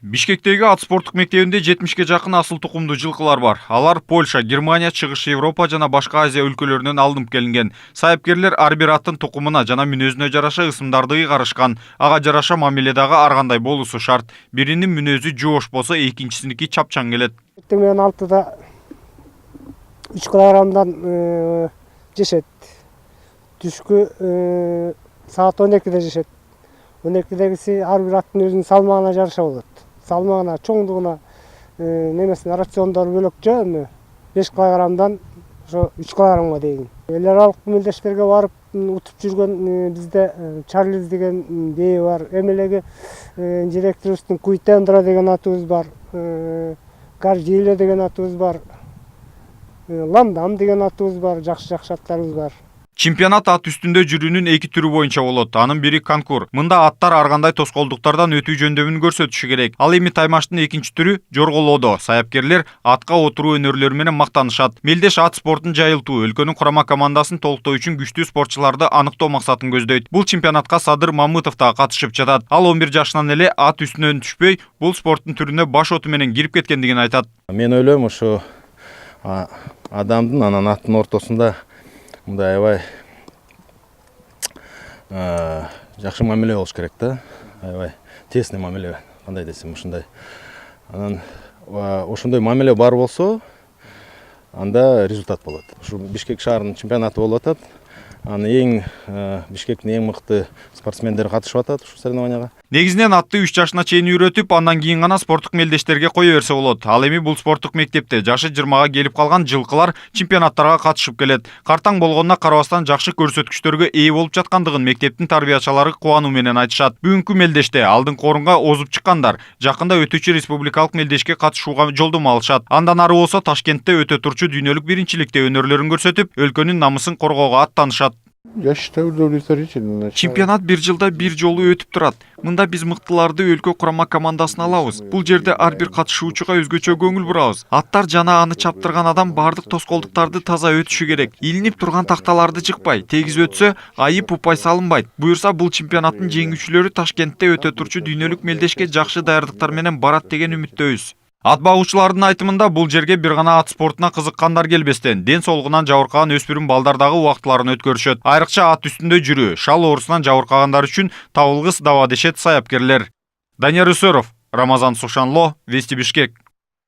Бишкектеги ат спорттук мектебинде 70ге жакын асыл тукумдуу жылкылар бар. Алар Польша, Германия, Чыгыш Европа жана башка Азия өлкөлөрүнөн алынып келинген. Сайыпкерлер ар бир аттын тукумуна жана мүнөзүнө жараша ысымдарды ыйгарышкан. Ага жараша мамиледагы ар кандай болуусу шарт. Биринин мүнөзү жоош болсо, экинчисиники чапчаң келет. Мен алтыда 3 килограммдан жешет. Түшкү саат 12-де жешет. 12-дегиси ар бир аттын өзүнүн салмагына жараша болот. Салмагына, чоңдугуна, немесине рациондору бөлөкчө, 5 килограммдан ошо 3 килограммга дейин. Эл аралык мелдештерге барып утуп жүргөн бизде Чарлиз деген бээ бар. Эмелеги директорубуздун Куйтендра деген атыбыз бар. Гаржиле деген атыбыз бар. Ландам деген атыбыз бар. Жакшы аттарыбыз бар. Чемпионат ат үстүндө жүрүүнүн эки түрү боюнча болот. Анын бири конкур. Мында аттар ар кандай тоскоолдуктардан өтүү жөндөмүн көрсөтүшү керек. Ал эми таймаштын экинчи түрү жорголоодо. Сайыпкерлер атка отуруу өнөрлөрү менен мактанышат. Мелдеш ат спортун жайылтуу, өлкөнүн курама командасын толуктоо үчүн күчтүү спортчуларды аныктоо максатын көздөйт. Бул чемпионатка Садыр Мамытов да катышып жатат. Ал 11 жашынан эле ат үстүнөн түшпөй, бул спорттун түрүнө баш оту менен кирип кеткендигин айтат. Мен ойлойм, ошо адамдын анан аттын ортосунда мындай аябай жакшы мамиле болуш керек да. Аябай тесный мамиле, кандай десем, ушундай. Анан ошондой мамиле бар болсо, анда результат болот. Ушу Бишкек шаарынын чемпионаты болуп атат. Эң Бишкектин эң мыкты спортсмендери катышып атат ушул соревнованияга. Негизинен атты 3 жашына чейин үйрөтүп, андан кийин гана спорттук мелдештерге кое берсе болот. Ал эми бул спорттук мектепте жашы 20га келип калган жылкылар чемпионаттарга катышып келет. Картаң болгонуна карабастан жакшы көрсөткүчтөргө ээ болуп жаткандыгын мектептин тарбиячылары кубануу менен айтышат. Бүгүнкү мелдеште алдыңкы орунга озуп чыккандар жакында өтүүчү республикалык мелдешке катышууга жолдомо алышат. Андан ары болсо Ташкентте өтө турчу дүйнөлүк биринчиликте өнөрлөрүн көрсөтүп, өлкөнүн намысын коргоого аттанышат. Я считаю, удовлетворительно. Чемпионат бир жылда бир жолу өтүп турат. Мында биз мыктыларды өлкө курама командасына алабыз. Бул жерде ар бир катышуучуга өзгөчө көңүл бурабыз. Аттар жана аны чаптырган адам бардык тоскоолдуктарды таза өтүшү керек. Илинип турган такталарды жыкпай, тегиз өтсө, айып упай салынбайт. Буюрса бул чемпионаттын жеңүүчүлөрү Ташкентте өтө турчу дүйнөлүк мелдешке жакшы даярдыктар менен барат деген үмүттөбүз. Ат багуучулардын айтымында бул жерге бир гана ат спортуна кызыккандар келбестен, ден соолугунан жабыркаган өспүрүм балдар дагы убактыларын өткөрүшөт. Айрыкча ат үстүндө жүрүү, шал оорусунан жабыркагандар үчүн табылгыс даба дешет саяпкерлер. Данияр Үсөров, Рамазан Сушанло, Вести Бишкек.